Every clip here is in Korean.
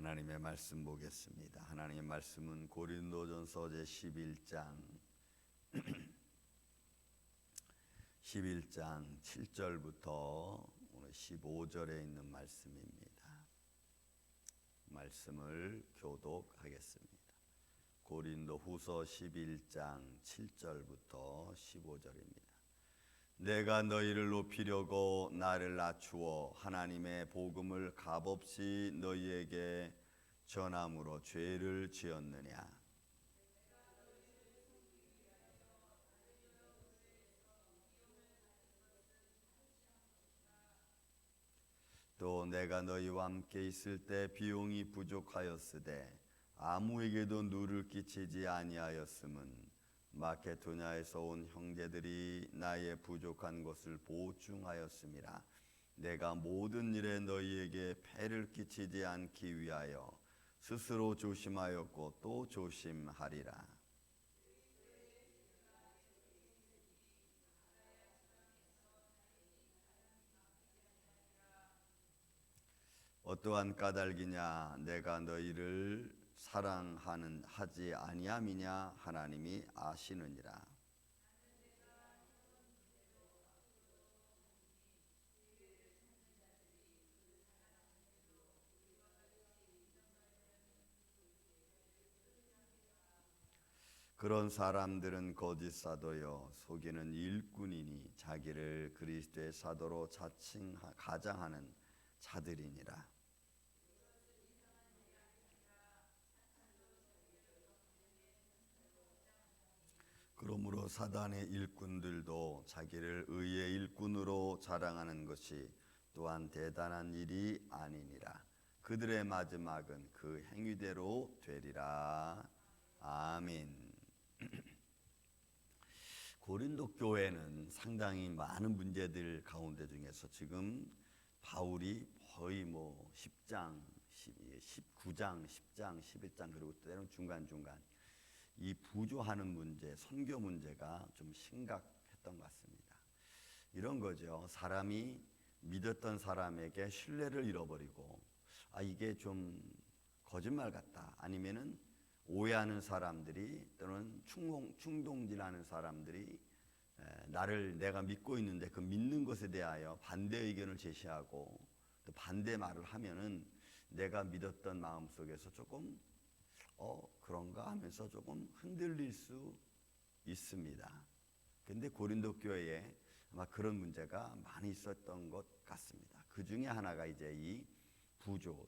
하나님의 말씀 보겠습니다. 하나님의 말씀은 고린도전서 제11장 11장 7절부터 오늘 15절에 있는 말씀입니다. 말씀을 교독하겠습니다. 고린도 후서 11장 7절부터 15절입니다. 내가 너희를 높이려고 나를 낮추어 하나님의 복음을 값없이 너희에게 전함으로 죄를 지었느냐? 또 내가 너희와 함께 있을 때 비용이 부족하였으되 아무에게도 누를 끼치지 아니하였음은 마케도냐에서 온 형제들이 나의 부족한 것을 보충하였음이라. 내가 모든 일에 너희에게 폐를 끼치지 않기 위하여 스스로 조심하였고 또 조심하리라. 어떠한 까닭이냐? 내가 너희를 하지 아니함이냐? 하나님이 아시느니라. 그런 사람들은 거짓 사도요 속이는 일꾼이니 자기를 그리스도의 사도로 가장하는 자들이니라. 그러므로 사단의 일꾼들도 자기를 의의 일꾼으로 자랑하는 것이 또한 대단한 일이 아니니라. 그들의 마지막은 그 행위대로 되리라. 아멘. 고린도 교회는 상당히 많은 문제들 가운데 중에서 지금 바울이 거의 10장, 19장, 10장, 11장 그리고 때로는 중간중간 이 부조하는 문제, 선교 문제가 좀 심각했던 것 같습니다. 이런 거죠. 사람이 믿었던 사람에게 신뢰를 잃어버리고 이게 좀 거짓말 같다. 아니면은 오해하는 사람들이 또는 충동질하는 사람들이 내가 믿고 있는데 그 믿는 것에 대하여 반대 의견을 제시하고 또 반대 말을 하면은 내가 믿었던 마음속에서 조금 그런가 하면서 조금 흔들릴 수 있습니다. 근데 고린도 교회에 아마 그런 문제가 많이 있었던 것 같습니다. 그 중에 하나가 이제 이 부조,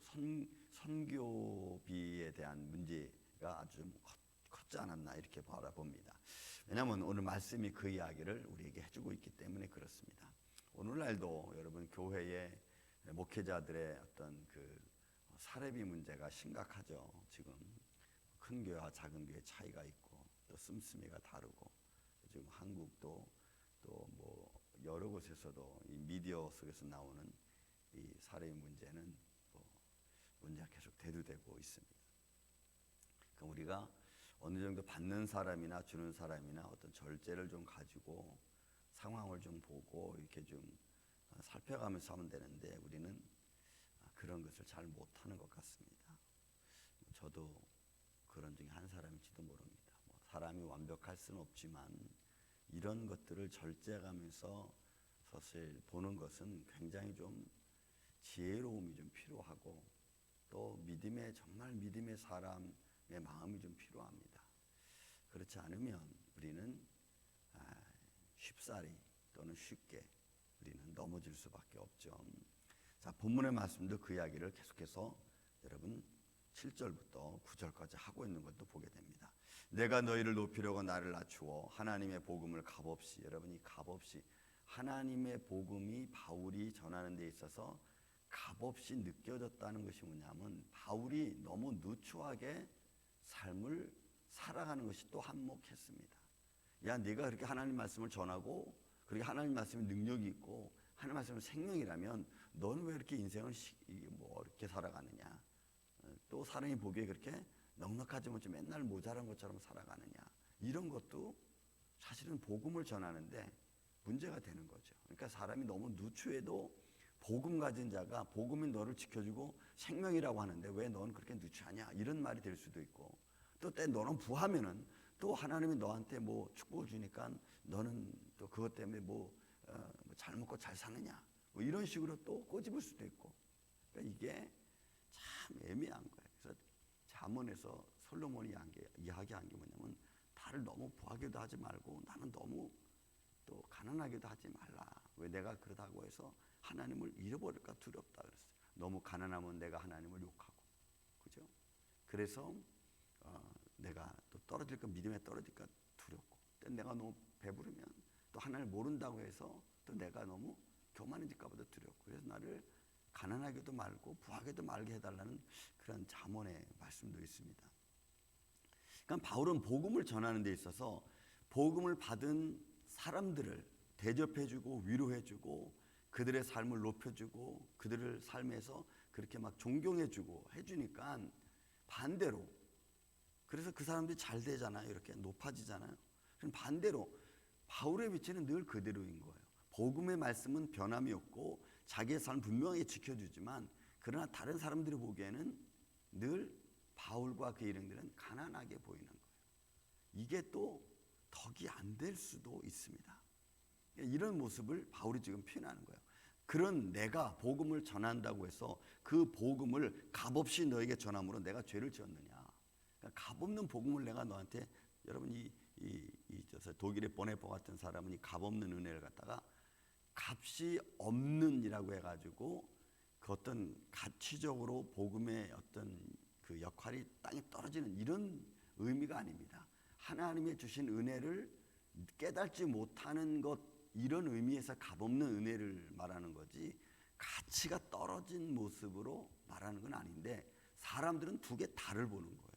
선교비에 대한 문제가 아주 컸지 않았나 이렇게 바라봅니다. 왜냐하면 오늘 말씀이 그 이야기를 우리에게 해주고 있기 때문에 그렇습니다. 오늘날도 여러분 교회의 목회자들의 어떤 그 사례비 문제가 심각하죠. 지금 큰 교회와 작은 교회 차이가 있고 또 씀씀이가 다르고 지금 한국도 또 여러 곳에서도 이 미디어 속에서 나오는 이 사례비 문제는 문제가 계속 대두되고 있습니다. 그러니까 우리가 어느 정도 받는 사람이나 주는 사람이나 어떤 절제를 좀 가지고 상황을 좀 보고 이렇게 좀 살펴가면서 하면 되는데 우리는 그런 것을 잘 못하는 것 같습니다. 저도 그런 중에 한 사람일지도 모릅니다. 사람이 완벽할 수는 없지만 이런 것들을 절제하면서 사실 보는 것은 굉장히 좀 지혜로움이 좀 필요하고 또 정말 믿음의 사람의 마음이 좀 필요합니다. 그렇지 않으면 우리는 쉽사리 또는 쉽게 우리는 넘어질 수밖에 없죠. 자, 본문의 말씀도 그 이야기를 계속해서 여러분 7절부터 9절까지 하고 있는 것도 보게 됩니다. 내가 너희를 높이려고 나를 낮추어 하나님의 복음을 값없이, 여러분이 값없이 하나님의 복음이 바울이 전하는 데 있어서 값없이 느껴졌다는 것이 뭐냐면 바울이 너무 누추하게 삶을 살아가는 것이 또 한몫했습니다. 야, 네가 그렇게 하나님 말씀을 전하고 그렇게 하나님 말씀이 능력이 있고 하나님 말씀은 생명이라면 너는 왜 이렇게 인생을 이렇게 살아가느냐? 또 사람이 보기에 그렇게 넉넉하지 못해 맨날 모자란 것처럼 살아가느냐? 이런 것도 사실은 복음을 전하는데 문제가 되는 거죠. 그러니까 사람이 너무 누추해도 복음 가진 자가 복음이 너를 지켜주고 생명이라고 하는데 왜 너는 그렇게 누추하냐 이런 말이 될 수도 있고, 또 때 너는 부하면은 또 하나님이 너한테 뭐 축복을 주니까 너는 또 그것 때문에 잘 먹고 잘 사느냐 뭐 이런 식으로 또 꼬집을 수도 있고. 그러니까 이게 참 애매한 거예요. 그래서 잠언에서 솔로몬이 이야기한 게 뭐냐면, 나를 너무 부하게도 하지 말고 나는 너무 또 가난하게도 하지 말라. 왜 내가 그러다고 해서 하나님을 잃어버릴까 두렵다 그랬어요. 너무 가난하면 내가 하나님을 욕하고, 그죠? 그래서 내가 또 떨어질까, 믿음에 떨어질까 두렵고, 또 내가 너무 배부르면 또 하나님을 모른다고 해서 또 내가 너무 교만해질까 보다 두렵고, 그래서 나를 가난하게도 말고 부하게도 말게 해달라는 그런 잠언의 말씀도 있습니다. 그러니까 바울은 복음을 전하는 데 있어서 복음을 받은 사람들을 대접해주고 위로해주고 그들의 삶을 높여주고 그들의 삶에서 그렇게 막 존경해주고 해주니까 반대로, 그래서 그 사람들이 잘 되잖아요. 이렇게 높아지잖아요. 그럼 반대로 바울의 위치는 늘 그대로인 거예요. 복음의 말씀은 변함이 없고 자기의 삶 분명히 지켜주지만, 그러나 다른 사람들이 보기에는 늘 바울과 그 일행들은 가난하게 보이는 거예요. 이게 또 덕이 안 될 수도 있습니다. 이런 모습을 바울이 지금 표현하는 거예요. 그런 내가 복음을 전한다고 해서 그 복음을 값없이 너에게 전함으로 내가 죄를 지었느냐? 그러니까 값없는 복음을 내가 너한테, 여러분 독일의 보네포 같은 사람은 이 값없는 은혜를 갖다가 값이 없는이라고 해가지고 그 어떤 가치적으로 복음의 어떤 그 역할이 땅에 떨어지는 이런 의미가 아닙니다. 하나님의 주신 은혜를 깨닫지 못하는 것, 이런 의미에서 값없는 은혜를 말하는 거지 가치가 떨어진 모습으로 말하는 건 아닌데, 사람들은 두 개 다를 보는 거예요.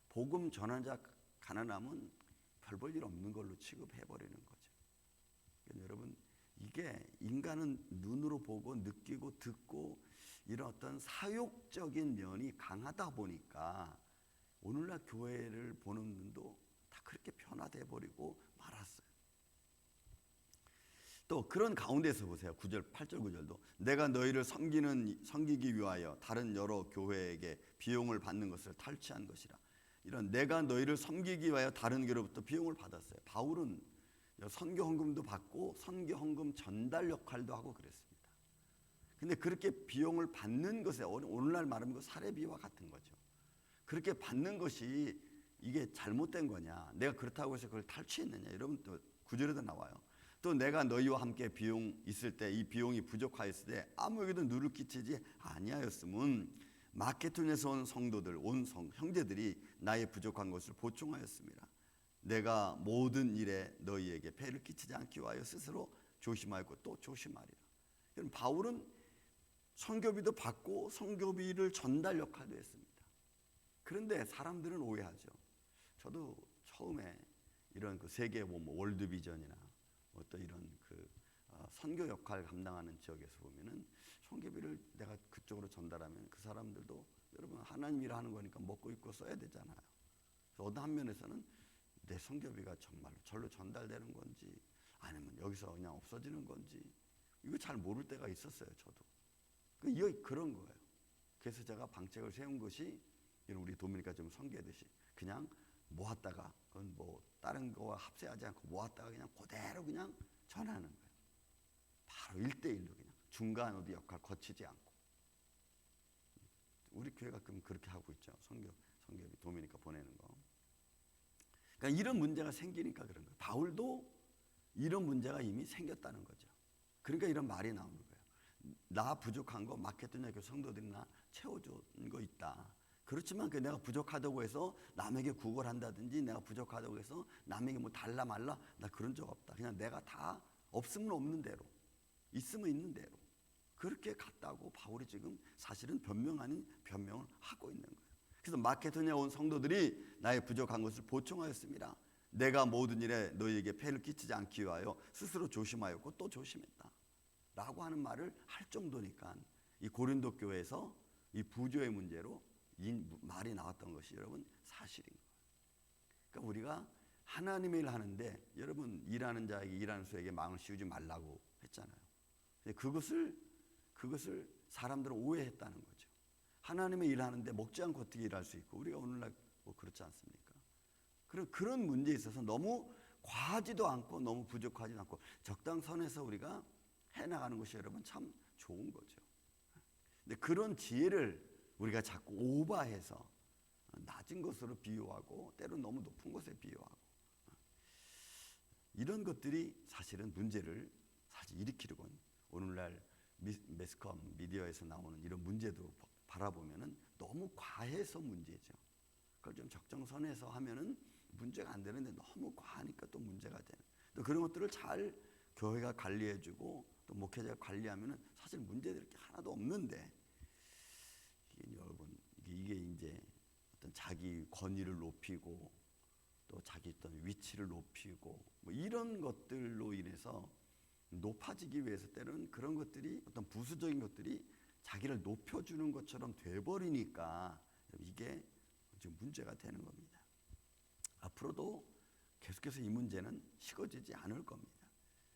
복음 전하는 자 가난하면 별 볼 일 없는 걸로 취급해버리는 거죠. 그러니까 여러분, 이게 인간은 눈으로 보고 느끼고 듣고 이런 어떤 사욕적인 면이 강하다 보니까 오늘날 교회를 보는 눈도 다 그렇게 변화돼 버리고 말았어요. 또 그런 가운데서 보세요. 9절, 8절 9절도 내가 너희를 섬기기 위하여 다른 여러 교회에게 비용을 받는 것을 탈취한 것이라. 이런 내가 너희를 섬기기 위하여 다른 교회로부터 비용을 받았어요. 바울은 선교 헌금도 받고 선교 헌금 전달 역할도 하고 그랬습니다. 근데 그렇게 비용을 받는 것에 오늘날 말하면 사례비와 같은 거죠. 그렇게 받는 것이 이게 잘못된 거냐, 내가 그렇다고 해서 그걸 탈취했느냐. 여러분 또 9절에도 나와요. 또 내가 너희와 함께 비용 있을 때 이 비용이 부족하였을 때 아무에게도 누를 끼치지 아니하였음은 마케도냐에서 온 성도들, 온 형제들이 나의 부족한 것을 보충하였습니다. 내가 모든 일에 너희에게 폐를 끼치지 않기 위하여 스스로 조심하였고 또 조심하리라. 그럼 바울은 선교비도 받고 선교비를 전달 역할도 했습니다. 그런데 사람들은 오해하죠. 저도 처음에 이런 그 세계 월드비전이나 또 이런 그 선교 역할 감당하는 지역에서 보면은 선교비를 내가 그쪽으로 전달하면 그 사람들도, 여러분 하나님 일 하는 거니까 먹고 입고 써야 되잖아요. 그래서 어느 한 면에서는 내 선교비가 정말 절로 전달되는 건지 아니면 여기서 그냥 없어지는 건지 이거 잘 모를 때가 있었어요. 저도. 이게 그런 거예요. 그래서 제가 방책을 세운 것이 우리 도미니카 좀 선교하듯이 그냥 모았다가 그건 뭐 다른 거와 합세하지 않고 모았다가 그냥 그대로 그냥 전하는 거예요. 바로 1대1로 그냥 중간 어디 역할 거치지 않고. 우리 교회가 그렇게 하고 있죠. 선교비 도미니카 보내는 거. 그러니까 이런 문제가 생기니까 그런 거예요. 바울도 이런 문제가 이미 생겼다는 거죠. 그러니까 이런 말이 나오는 거예요. 나 부족한 거 마케도냐 교회 성도들이 나 채워준 거 있다. 그렇지만 내가 부족하다고 해서 남에게 구걸 한다든지 내가 부족하다고 해서 남에게 뭐 달라 말라, 나 그런 적 없다. 그냥 내가 다 없으면 없는 대로, 있으면 있는 대로 그렇게 갔다고 바울이 지금 사실은 변명 아닌 변명을 하고 있는 거예요. 그래서 마케도냐 온 성도들이 나의 부족한 것을 보충하였습니다. 내가 모든 일에 너희에게 폐를 끼치지 않기 위하여 스스로 조심하였고 또 조심했다 라고 하는 말을 할 정도니까 이 고린도 교회에서 이 부조의 문제로 이 말이 나왔던 것이 여러분 사실인 거예요. 그러니까 우리가 하나님의 일을 하는데 여러분 일하는 자에게 일하는 수에게 마음을 씌우지 말라고 했잖아요. 근데 그것을 그것을 사람들은 오해했다는 거죠. 하나님의 일을 하는데 먹지 않고 어떻게 일할 수 있고, 우리가 오늘날 뭐 그렇지 않습니까? 그런 문제에 있어서 너무 과하지도 않고 너무 부족하지도 않고 적당선에서 우리가 해나가는 것이 여러분 참 좋은 거죠. 근데 그런 지혜를 우리가 자꾸 오버해서 낮은 것으로 비유하고 때로 너무 높은 것에 비유하고 이런 것들이 사실은 문제를 사실 일으키려고 오늘날 매스컴 미디어에서 나오는 이런 문제도 바라보면은 너무 과해서 문제죠. 그걸 좀 적정선에서 하면은 문제가 안 되는데 너무 과하니까 또 문제가 되는. 또 그런 것들을 잘 교회가 관리해주고 또 목회자가 관리하면은 사실 문제될 게 하나도 없는데 이게 여러분 이게 이제 어떤 자기 권위를 높이고 또 자기 어떤 위치를 높이고 뭐 이런 것들로 인해서 높아지기 위해서 때로는 그런 것들이 어떤 부수적인 것들이 자기를 높여주는 것처럼 돼버리니까 이게 지금 문제가 되는 겁니다. 앞으로도 계속해서 이 문제는 식어지지 않을 겁니다.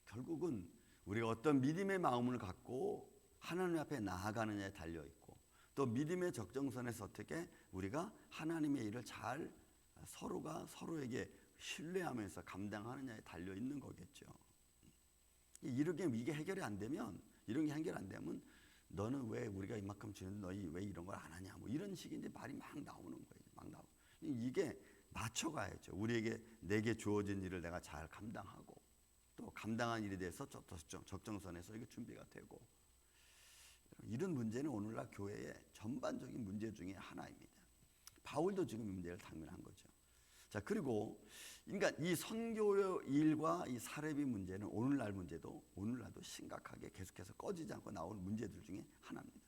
결국은 우리가 어떤 믿음의 마음을 갖고 하나님 앞에 나아가느냐에 달려있고 또 믿음의 적정선에서 어떻게 우리가 하나님의 일을 잘 서로가 서로에게 신뢰하면서 감당하느냐에 달려있는 거겠죠. 이게 해결이 안 되면 이런 게 해결 안 되면 너는 왜 우리가 이만큼 주는데 너희 왜 이런 걸 안 하냐 뭐 이런 식의 이제 말이 막 나오는 거예요. 막 나오고 이게 맞춰가야죠. 우리에게 내게 주어진 일을 내가 잘 감당하고 또 감당한 일에 대해서 적정선에서 이게 준비가 되고 이런 문제는 오늘날 교회의 전반적인 문제 중에 하나입니다. 바울도 지금 이 문제를 당면한 거죠. 자, 그리고 그러니까 이 선교 일과 이 사례비 문제는 오늘날도 심각하게 계속해서 꺼지지 않고 나오는 문제들 중에 하나입니다.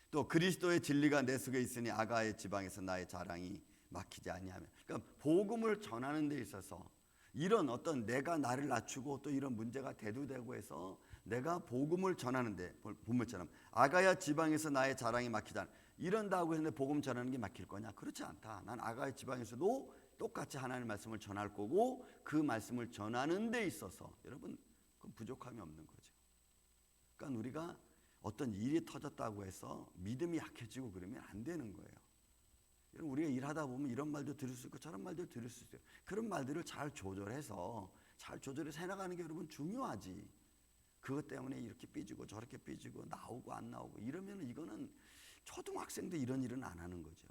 또 그리스도의 진리가 내 속에 있으니 아가의 지방에서 나의 자랑이 막히지 아니하며, 그러니까 복음을 전하는 데 있어서 이런 어떤 내가 나를 낮추고 또 이런 문제가 대두되고 해서 내가 복음을 전하는데 본문처럼 아가야 지방에서 나의 자랑이 막히지 않아 이런다고 해서 복음 전하는 게 막힐 거냐? 그렇지 않다. 난 아가야 지방에서도 똑같이 하나님의 말씀을 전할 거고 그 말씀을 전하는 데 있어서 여러분 그건 부족함이 없는 거죠. 그러니까 우리가 어떤 일이 터졌다고 해서 믿음이 약해지고 그러면 안 되는 거예요. 여러분 우리가 일하다 보면 이런 말도 들을 수 있고 저런 말도 들을 수 있어요. 그런 말들을 잘 조절해서 해나가는 게 여러분 중요하지. 그것 때문에 이렇게 삐지고 저렇게 삐지고 나오고 안 나오고 이러면 이거는 초등학생도 이런 일은 안 하는 거죠.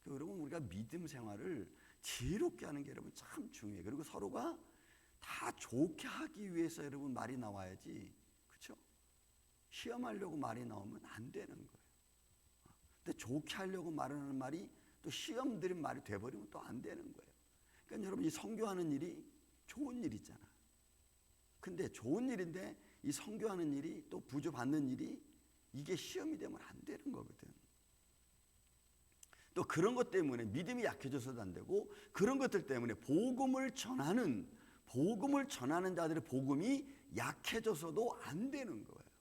그러니까 여러분 우리가 믿음 생활을 지혜롭게 하는 게 여러분 참 중요해요. 그리고 서로가 다 좋게 하기 위해서 여러분 말이 나와야지, 그렇죠? 시험하려고 말이 나오면 안 되는 거예요. 근데 좋게 하려고 말하는 말이 또 시험 들인 말이 돼버리면 또 안 되는 거예요. 그러니까 여러분 이 선교하는 일이 좋은 일이잖아. 근데 좋은 일인데 이 선교하는 일이 또 부조받는 일이 이게 시험이 되면 안 되는 거거든. 또 그런 것 때문에 믿음이 약해져서도 안 되고 그런 것들 때문에 복음을 전하는 자들의 복음이 약해져서도 안 되는 거예요.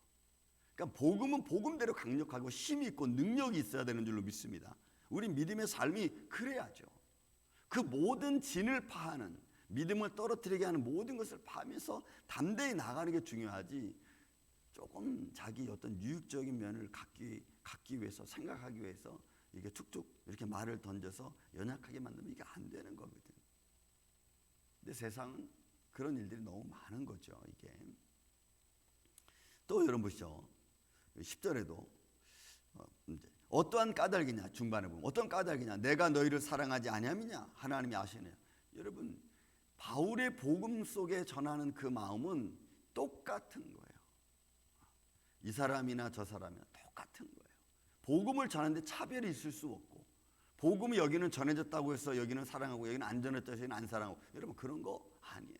그러니까 복음은 복음대로 강력하고 힘이 있고 능력이 있어야 되는 줄로 믿습니다. 우리 믿음의 삶이 그래야죠. 그 모든 진을 파하는 믿음을 떨어뜨리게 하는 모든 것을 파하면서 담대히 나가는 게 중요하지. 조금 자기 어떤 유익적인 면을 갖기 위해서 생각하기 위해서 이게 툭툭 이렇게 말을 던져서 연약하게 만들면 이게 안 되는 거거든. 근데 세상은 그런 일들이 너무 많은 거죠. 이게 또 여러분 보시죠. 10절에도 어떠한 까닭이냐 중반에 보면 어떤 까닭이냐 내가 너희를 사랑하지 아니함이냐 하나님이 아시네요. 여러분 바울의 복음 속에 전하는 그 마음은 똑같은 거예요. 이 사람이나 저 사람이나 똑같은 거예요. 복음을 전하는데 차별이 있을 수 없고 복음이 여기는 전해졌다고 해서 여기는 사랑하고 여기는 안 전해졌다고 해서 여기는 안 사랑하고 여러분 그런 거 아니에요.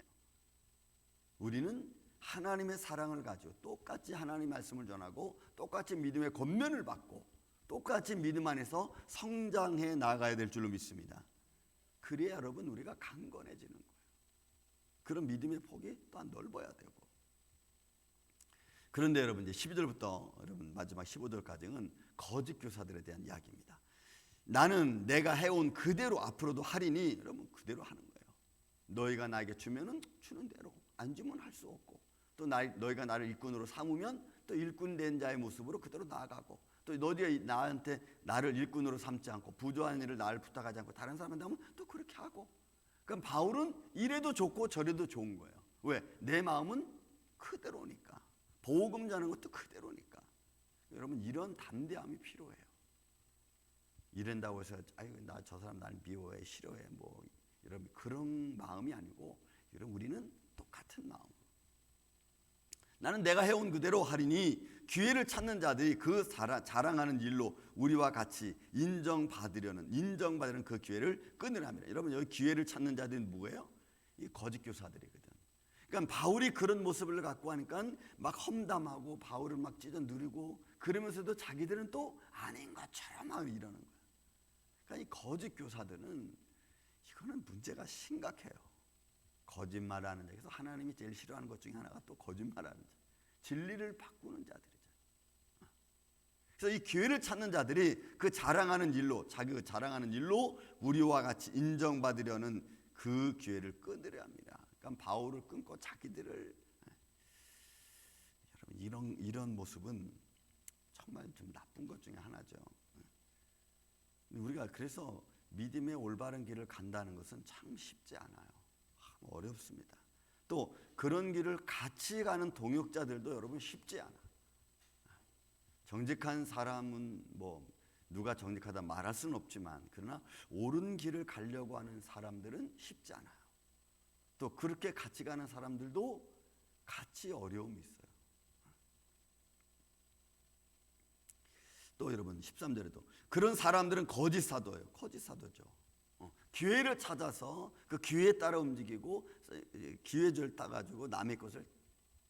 우리는 하나님의 사랑을 가지고 똑같이 하나님의 말씀을 전하고 똑같이 믿음의 권면을 받고 똑같이 믿음 안에서 성장해 나가야 될 줄로 믿습니다. 그래야 여러분 우리가 강건해지는 거예요. 그런 믿음의 폭이 또한 넓어야 되고 그런데 여러분 이제 12절부터 여러분 마지막 15절까지는 거짓 교사들에 대한 이야기입니다. 나는 내가 해온 그대로 앞으로도 하리니 여러분 그대로 하는 거예요. 너희가 나에게 주면은 주는 대로 안 주면 할 수 없고 또 너희가 나를 일꾼으로 삼으면 또 일꾼 된 자의 모습으로 그대로 나아가고, 또 너희가 나한테 나를 일꾼으로 삼지 않고 부조한 일을 나를 부탁하지 않고 다른 사람한테 하면 또 그렇게 하고. 그럼 바울은 이래도 좋고 저래도 좋은 거예요. 왜? 내 마음은 그대로니까. 복음 전하는 것도 그대로니까. 여러분, 이런 담대함이 필요해요. 이런다고 해서 아유 나 저 사람 날 미워해 싫어해 뭐 여러분 그런 마음이 아니고, 여러분 우리는 똑같은 마음. 나는 내가 해온 그대로 하리니 기회를 찾는 자들이 그 자랑하는 일로 우리와 같이 인정받으려는 그 기회를 끊으랍니다. 여러분, 여기 기회를 찾는 자들이 뭐예요? 이 거짓 교사들이거든. 그러니까 바울이 그런 모습을 갖고 하니까 막 험담하고 바울을 막 찢어 누르고, 그러면서도 자기들은 또 아닌 것처럼 막 이러는 거야. 그러니까 이 거짓 교사들은 이거는 문제가 심각해요. 거짓말하는 자. 그래서 하나님이 제일 싫어하는 것 중에 하나가 또 거짓말하는 자, 진리를 바꾸는 자들이죠. 그래서 이 기회를 찾는 자들이 그 자랑하는 일로, 자기 자랑하는 일로 우리와 같이 인정받으려는 그 기회를 끊으려 합니다. 그러니까 바울을 끊고 자기들을, 여러분 이런 모습은 정말 좀 나쁜 것 중에 하나죠. 우리가 그래서 믿음의 올바른 길을 간다는 것은 참 쉽지 않아요. 어렵습니다. 또 그런 길을 같이 가는 동역자들도 여러분 쉽지 않아. 정직한 사람은 뭐 누가 정직하다 말할 수는 없지만, 그러나 옳은 길을 가려고 하는 사람들은 쉽지 않아요. 또 그렇게 같이 가는 사람들도 같이 어려움이 있어요. 또 여러분 13절에도 그런 사람들은 거짓 사도예요. 거짓 사도죠. 기회를 찾아서 그 기회에 따라 움직이고 기회줄 따가지고 남의 것을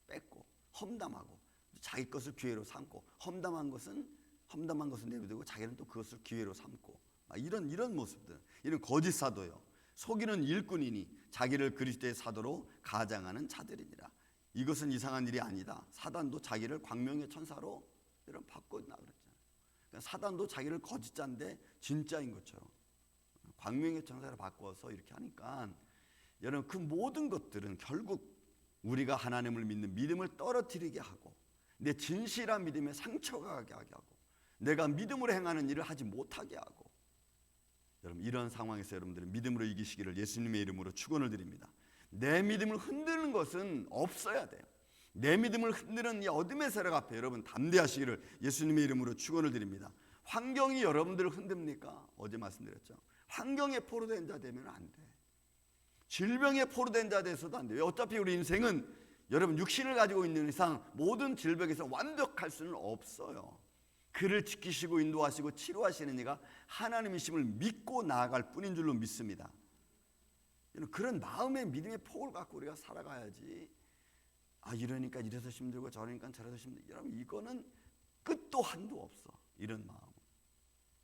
뺏고 험담하고 자기 것을 기회로 삼고, 험담한 것은 내버리고 자기는 또 그것을 기회로 삼고, 이런 모습들, 이런 거짓 사도요. 속이는 일꾼이니 자기를 그리스도의 사도로 가장하는 자들이니라. 이것은 이상한 일이 아니다. 사단도 자기를 광명의 천사로 이런 바꿨나 그랬잖아요. 그러니까 사단도 자기를 거짓자인데 진짜인 것처럼 광명의 천사로 바꿔서 이렇게 하니까, 여러분 그 모든 것들은 결국 우리가 하나님을 믿는 믿음을 떨어뜨리게 하고, 내 진실한 믿음에 상처가 가게 하고, 내가 믿음으로 행하는 일을 하지 못하게 하고. 여러분 이런 상황에서 여러분들은 믿음으로 이기시기를 예수님의 이름으로 축원을 드립니다. 내 믿음을 흔드는 것은 없어야 돼요. 내 믿음을 흔드는 이 어둠의 세력 앞에 여러분 담대하시기를 예수님의 이름으로 축원을 드립니다. 환경이 여러분들을 흔듭니까? 어제 말씀드렸죠. 환경에 포로된 자 되면 안 돼. 질병에 포로된 자 돼서도 안 돼요. 어차피 우리 인생은 여러분 육신을 가지고 있는 이상 모든 질병에서 완벽할 수는 없어요. 그를 지키시고 인도하시고 치료하시는 이가 하나님이심을 믿고 나아갈 뿐인 줄로 믿습니다. 그런 마음의 믿음의 폭을 갖고 우리가 살아가야지. 이러니까 이래서 힘들고 저러니까 저래서 힘들고, 여러분 이거는 끝도 한도 없어. 이런 마음,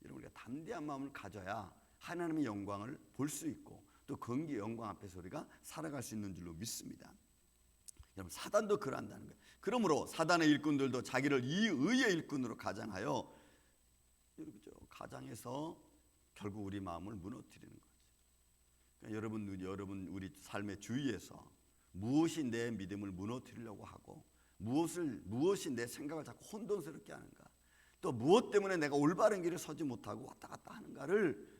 여러분 우리가 담대한 마음을 가져야 하나님의 영광을 볼 수 있고, 또 건기의 영광 앞에서 우리가 살아갈 수 있는 줄로 믿습니다. 여러분 사단도 그런다는 거예요. 그러므로 사단의 일꾼들도 자기를 이 의의 일꾼으로 가장하여, 가장해서 결국 우리 마음을 무너뜨리는 거죠. 그러니까 여러분 우리 삶의 주위에서 무엇이 내 믿음을 무너뜨리려고 하고, 무엇이 내 생각을 자꾸 혼돈스럽게 하는가, 또 무엇 때문에 내가 올바른 길을 서지 못하고 왔다 갔다 하는가를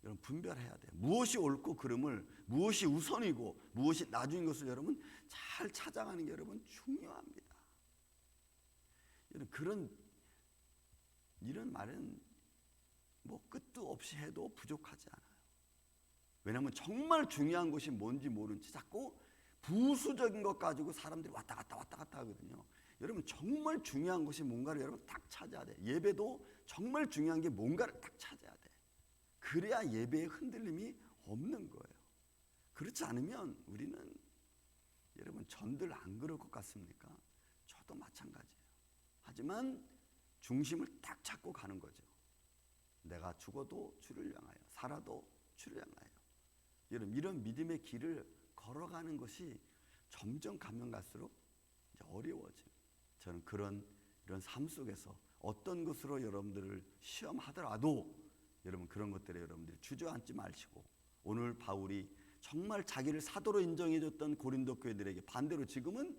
여러분 분별해야 돼요. 무엇이 옳고 그름을, 무엇이 우선이고 무엇이 나중인 것을 여러분 잘 찾아가는 게 여러분 중요합니다. 이런 말은 뭐 끝도 없이 해도 부족하지 않아요. 왜냐하면 정말 중요한 것이 뭔지 모른 채 자꾸 부수적인 것 가지고 사람들이 왔다 갔다 하거든요. 여러분 정말 중요한 것이 뭔가를 여러분 딱 찾아야 돼. 예배도 정말 중요한 게 뭔가를 딱 찾아야 돼. 그래야 예배의 흔들림이 없는 거예요. 그렇지 않으면 우리는, 여러분 전들 안 그럴 것 같습니까? 저도 마찬가지예요. 하지만 중심을 딱 잡고 가는 거죠. 내가 죽어도 주를 향하여, 살아도 주를 향하여. 여러분 이런 믿음의 길을 걸어가는 것이 점점 가면 갈수록 이제 어려워져요. 저는 이런 삶 속에서 어떤 것으로 여러분들을 시험하더라도 여러분 그런 것들에 여러분들이 주저앉지 마시고, 오늘 바울이 정말 자기를 사도로 인정해줬던 고린도 교회들에게 반대로 지금은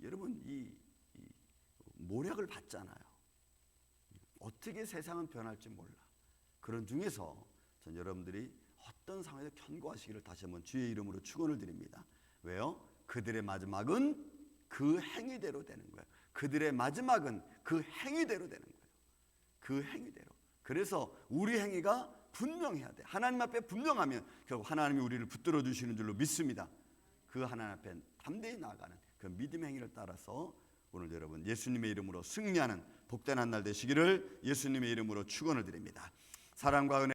여러분 모략을 받잖아요. 어떻게 세상은 변할지 몰라. 그런 중에서 전 여러분들이 어떤 상황에서 견고하시기를 다시 한번 주의 이름으로 축원을 드립니다. 왜요? 그들의 마지막은 그 행위대로 되는 거예요. 그들의 마지막은 그 행위대로 되는 거예요. 그 행위대로. 그래서 우리 행위가 분명해야 돼. 하나님 앞에 분명하면 결국 하나님이 우리를 붙들어 주시는 줄로 믿습니다. 그 하나님 앞에 담대히 나아가는 그 믿음의 행위를 따라서 오늘 여러분 예수님의 이름으로 승리하는 복된 한 날 되시기를 예수님의 이름으로 축원을 드립니다. 사랑과 은혜